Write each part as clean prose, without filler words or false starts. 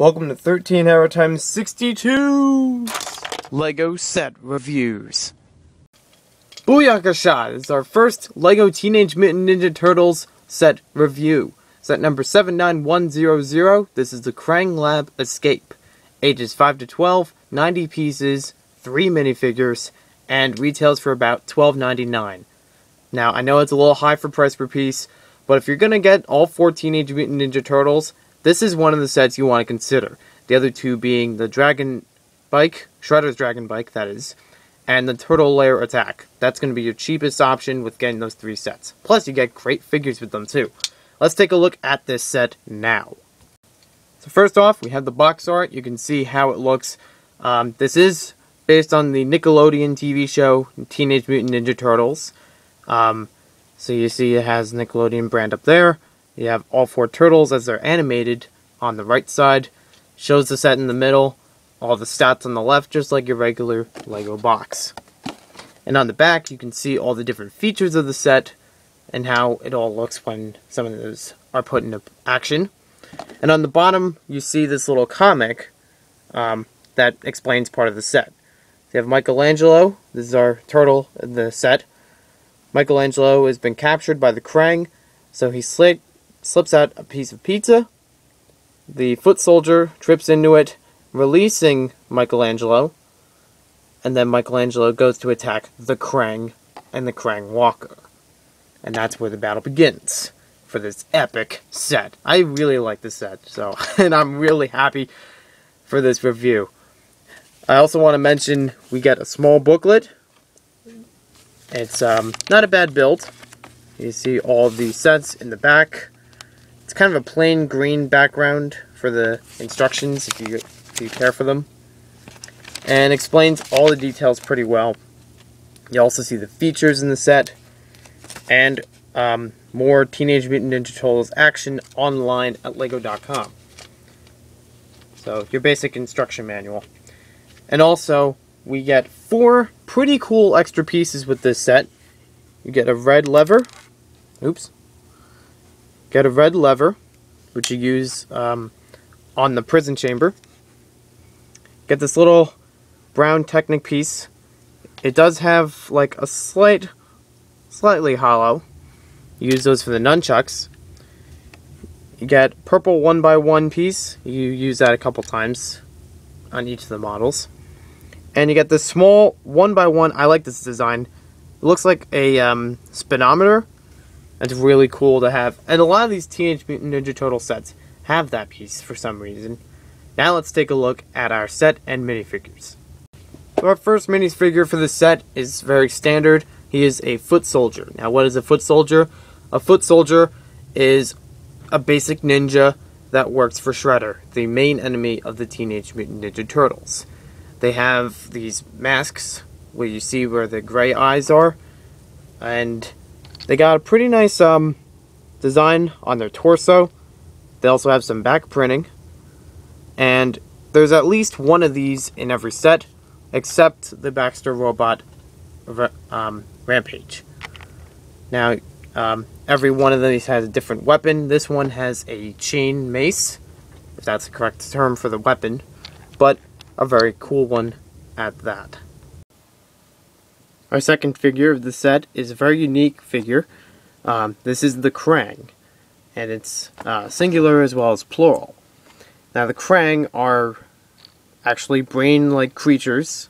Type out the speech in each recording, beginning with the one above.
Welcome to 13 Hour Times 62 LEGO Set Reviews. Booyakasha! This is our first LEGO Teenage Mutant Ninja Turtles set review. Set number 79100. This is the Kraang Lab Escape. Ages 5 to 12, 90 pieces, 3 minifigures, and retails for about $12.99. Now, I know it's a little high for price per piece, but if you're going to get all 4 Teenage Mutant Ninja Turtles, this is one of the sets you want to consider. The other two being the Dragon Bike, Shredder's Dragon Bike, that is, and the Turtle Lair Attack. That's going to be your cheapest option with getting those 3 sets. Plus, you get great figures with them, too. Let's take a look at this set now. So first off, we have the box art. You can see how it looks. This is based on the Nickelodeon TV show, Teenage Mutant Ninja Turtles. So you see it has Nickelodeon brand up there. You have all 4 turtles as they're animated on the right side. Shows the set in the middle. All the stats on the left, just like your regular LEGO box. And on the back, you can see all the different features of the set and how it all looks when some of those are put into action. And on the bottom, you see this little comic that explains part of the set. So you have Michelangelo. This is our turtle in the set. Michelangelo has been captured by the Kraang, so he slips out a piece of pizza. The foot soldier trips into it, releasing Michelangelo, and then Michelangelo goes to attack the Kraang and the Kraang Walker. And that's where the battle begins for this epic set. I really like this set, and I'm really happy for this review. I also want to mention we get a small booklet. It's not a bad build. You see all the sets in the back. It's kind of a plain green background for the instructions if you care for them. And explains all the details pretty well. You also see the features in the set. And more Teenage Mutant Ninja Turtles action online at lego.com. So, your basic instruction manual. And also, we get 4 pretty cool extra pieces with this set. You get a red lever. Get a red lever, which you use on the prison chamber. Get this little brown Technic piece. It does have like a slightly hollow. You use those for the nunchucks. You get purple 1x1 piece. You use that a couple times on each of the models. And you get this small 1x1. I like this design. It looks like a speedometer. It's really cool to have. And a lot of these Teenage Mutant Ninja Turtle sets have that piece for some reason. Now let's take a look at our set and minifigures. So our first minifigure for the set is very standard. He is a foot soldier. Now what is a foot soldier? A foot soldier is a basic ninja that works for Shredder, the main enemy of the Teenage Mutant Ninja Turtles. They have these masks where you see where the gray eyes are, and they got a pretty nice design on their torso. They also have some back printing, and there's at least one of these in every set, except the Baxter Robot Rampage. Now, every one of these has a different weapon. This one has a chain mace, if that's the correct term for the weapon, but a very cool one at that. Our second figure of the set is a very unique figure. This is the Kraang, and it's singular as well as plural. Now the Kraang are actually brain-like creatures,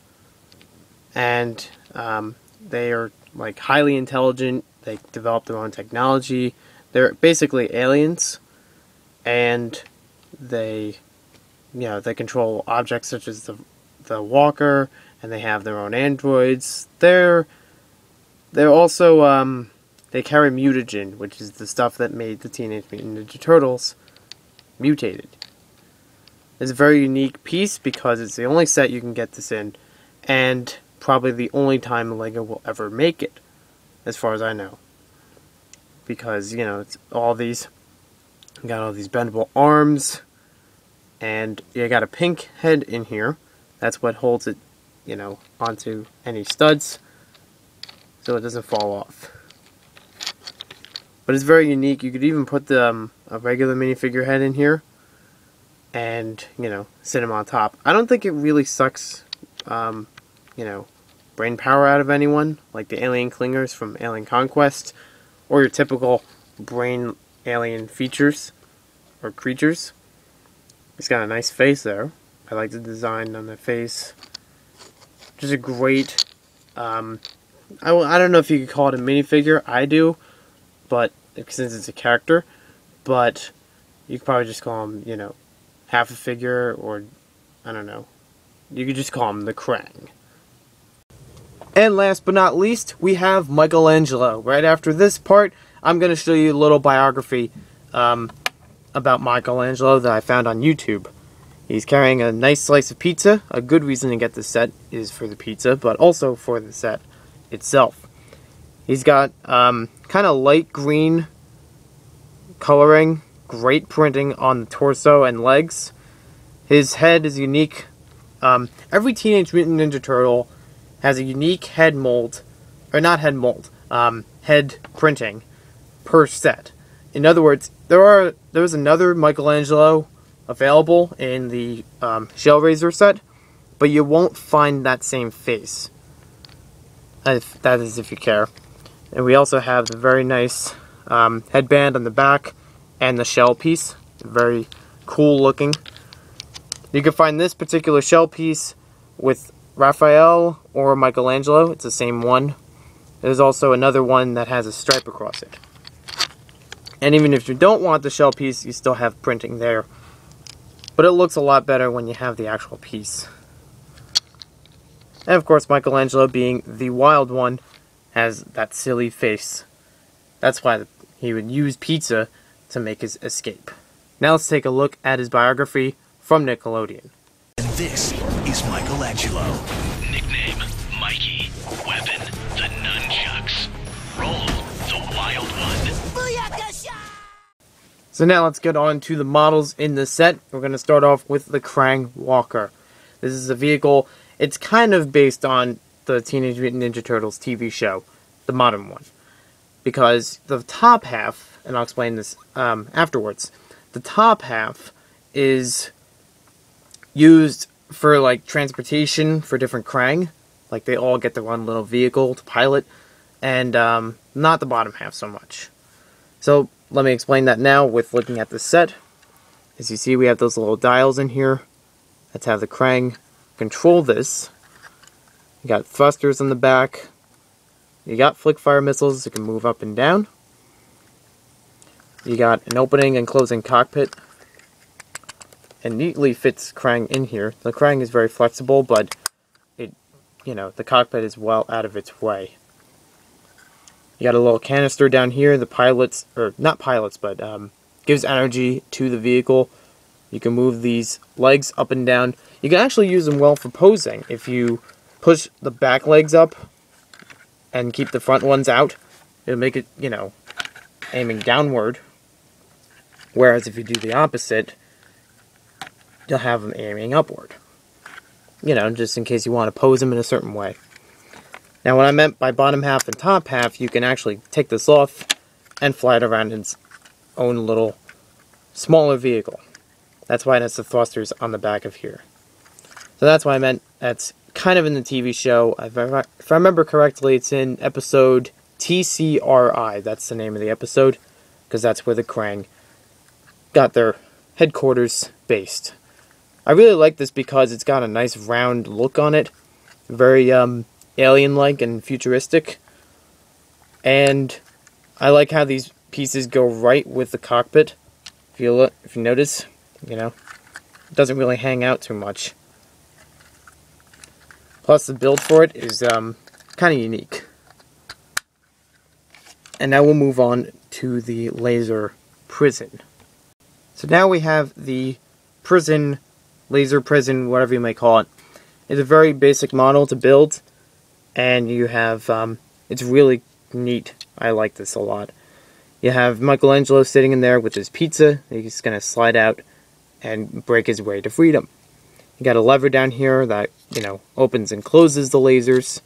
and they are like highly intelligent. They develop their own technology. They're basically aliens, and they control objects such as the Walker, and they have their own androids. They're also they carry mutagen, which is the stuff that made the Teenage Mutant Ninja Turtles mutated. It's a very unique piece because it's the only set you can get this in, and probably the only time LEGO will ever make it, as far as I know. Because, it's all these, you got all these bendable arms, and you got a pink head in here. That's what holds it, onto any studs, so it doesn't fall off. But it's very unique. You could even put a regular minifigure head in here, and, sit him on top. I don't think it really sucks, brain power out of anyone, like the alien clingers from Alien Conquest, or your typical brain alien features, or creatures. He's got a nice face there. I like the design on the face. Just a great, I don't know if you could call it a minifigure. I do, but since it's a character, but you could probably just call him, half a figure, or I don't know. You could just call him the Kraang. And last but not least, we have Michelangelo. Right after this part, I'm going to show you a little biography about Michelangelo that I found on YouTube. He's carrying a nice slice of pizza. A good reason to get this set is for the pizza, but also for the set itself. He's got kind of light green coloring, great printing on the torso and legs. His head is unique. Every Teenage Mutant Ninja Turtle has a unique head mold, or not head mold, head printing per set. In other words, there's another Michelangelo available in the Shellraiser set, but you won't find that same face. That is if you care. And we also have the very nice headband on the back and the shell piece. Very cool looking. You can find this particular shell piece with Raphael or Michelangelo. It's the same one. There's also another one that has a stripe across it. And even if you don't want the shell piece, you still have printing there. But it looks a lot better when you have the actual piece. And of course, Michelangelo, being the wild one, has that silly face. That's why he would use pizza to make his escape. Now let's take a look at his biography from Nickelodeon. And this is Michelangelo. Nickname, Mikey. Weapon, the nunchucks. Role, the wild one. So now let's get on to the models in the set. We're going to start off with the Kraang Walker. This is a vehicle, it's kind of based on the Teenage Mutant Ninja Turtles TV show, the modern one. Because the top half, and I'll explain this afterwards, the top half is used for like transportation for different Kraang. Like they all get their own little vehicle to pilot, and not the bottom half so much. So let me explain that now with looking at the set. As you see, we have those little dials in here. That's how the Kraang control this. You got thrusters on the back. You got flick fire missiles that can move up and down. You got an opening and closing cockpit. And neatly fits Kraang in here. The Kraang is very flexible, but the cockpit is well out of its way. You got a little canister down here. The pilots, or not pilots, but gives energy to the vehicle. You can move these legs up and down. You can actually use them well for posing. If you push the back legs up and keep the front ones out, it'll make it, aiming downward. Whereas if you do the opposite, you'll have them aiming upward. Just in case you want to pose them in a certain way. Now, what I meant by bottom half and top half, you can actually take this off and fly it around in its own little smaller vehicle. That's why it has the thrusters on the back of here. So that's why I meant that's kind of in the TV show. If I remember correctly, it's in episode TCRI. That's the name of the episode, because that's where the Kraang got their headquarters based. I really like this because it's got a nice round look on it. Very alien-like and futuristic. And I like how these pieces go right with the cockpit. If you notice, it doesn't really hang out too much. Plus the build for it is kind of unique. And now we'll move on to the laser prison. So now we have the prison, laser prison, whatever you may call it. It's a very basic model to build, and you have, it's really neat. I like this a lot. You have Michelangelo sitting in there with his pizza. He's going to slide out and break his way to freedom. You got a lever down here that, opens and closes the lasers.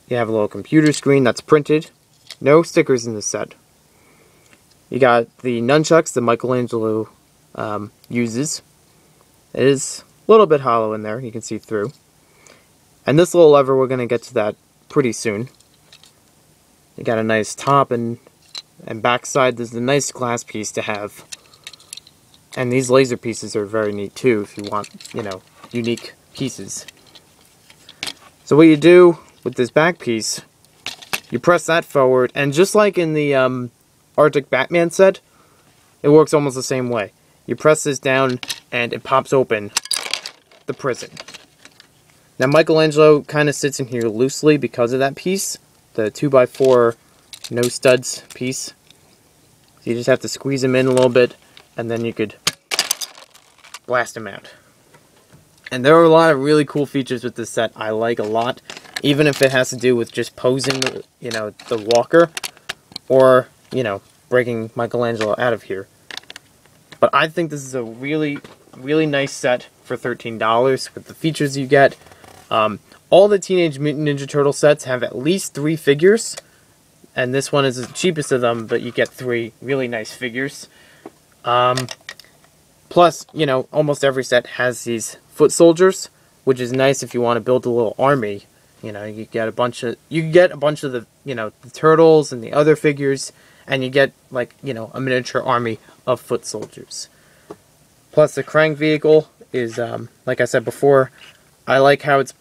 You have a little computer screen that's printed. No stickers in the set. You got the nunchucks, the Michelangelo uses. It is a little bit hollow in there, you can see through. And this little lever, we're going to get to that pretty soon. You got a nice top and backside. There's a nice glass piece to have. And these laser pieces are very neat too if you want, you know, unique pieces. So what you do with this back piece, you press that forward, and just like in the Arctic Batman set, it works almost the same way. You press this down and it pops open the prison. Now Michelangelo kind of sits in here loosely because of that piece, the 2x4 no studs piece. So you just have to squeeze him in a little bit, and then you could blast him out. And there are a lot of really cool features with this set I like a lot, even if it has to do with just posing, you know, the Walker, or, you know, breaking Michelangelo out of here. But I think this is a really, really nice set for $13 with the features you get. All the Teenage Mutant Ninja Turtle sets have at least 3 figures, and this one is the cheapest of them, but you get 3 really nice figures. Plus, you know, almost every set has these foot soldiers, which is nice if you want to build a little army. You know, you get a bunch of the, you know, the turtles and the other figures, and you get, like, you know, a miniature army of foot soldiers. Plus, the Kraang vehicle is, like I said before, I like how it's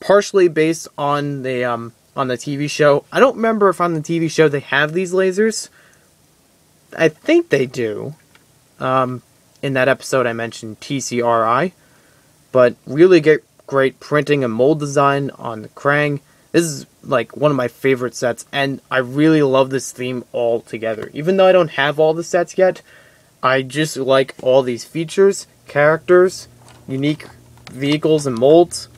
partially based on the TV show. I don't remember if on the TV show they have these lasers. I think they do. In that episode I mentioned TCRI. But really great printing and mold design on the Kraang. This is like one of my favorite sets, and I really love this theme altogether. Even though I don't have all the sets yet, I just like all these features, characters, unique vehicles and molds.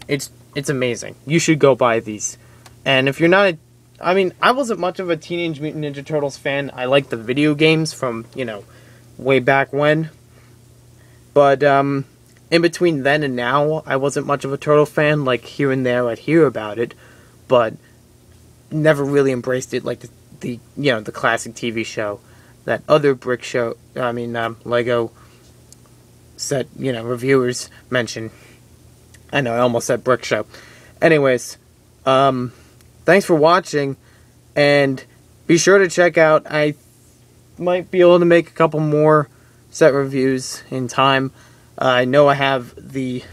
It's amazing. You should go buy these. And if you're not, I mean, I wasn't much of a Teenage Mutant Ninja Turtles fan. I like the video games from, you know, way back when. But in between then and now, I wasn't much of a Turtle fan. Like, here and there I'd hear about it, but never really embraced it like the you know, the classic TV show that other Lego set, you know, reviewers mention. I know, I almost said brick show. Anyways, thanks for watching, and be sure to check out, I might be able to make a couple more set reviews in time. I know I have the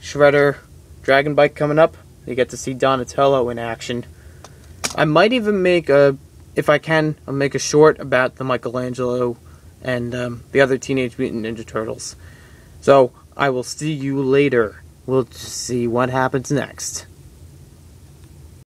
Shredder Dragon Bike coming up. You get to see Donatello in action. I might even make if I can, I'll make a short about the Michelangelo and the other Teenage Mutant Ninja Turtles. So, I will see you later. We'll see what happens next.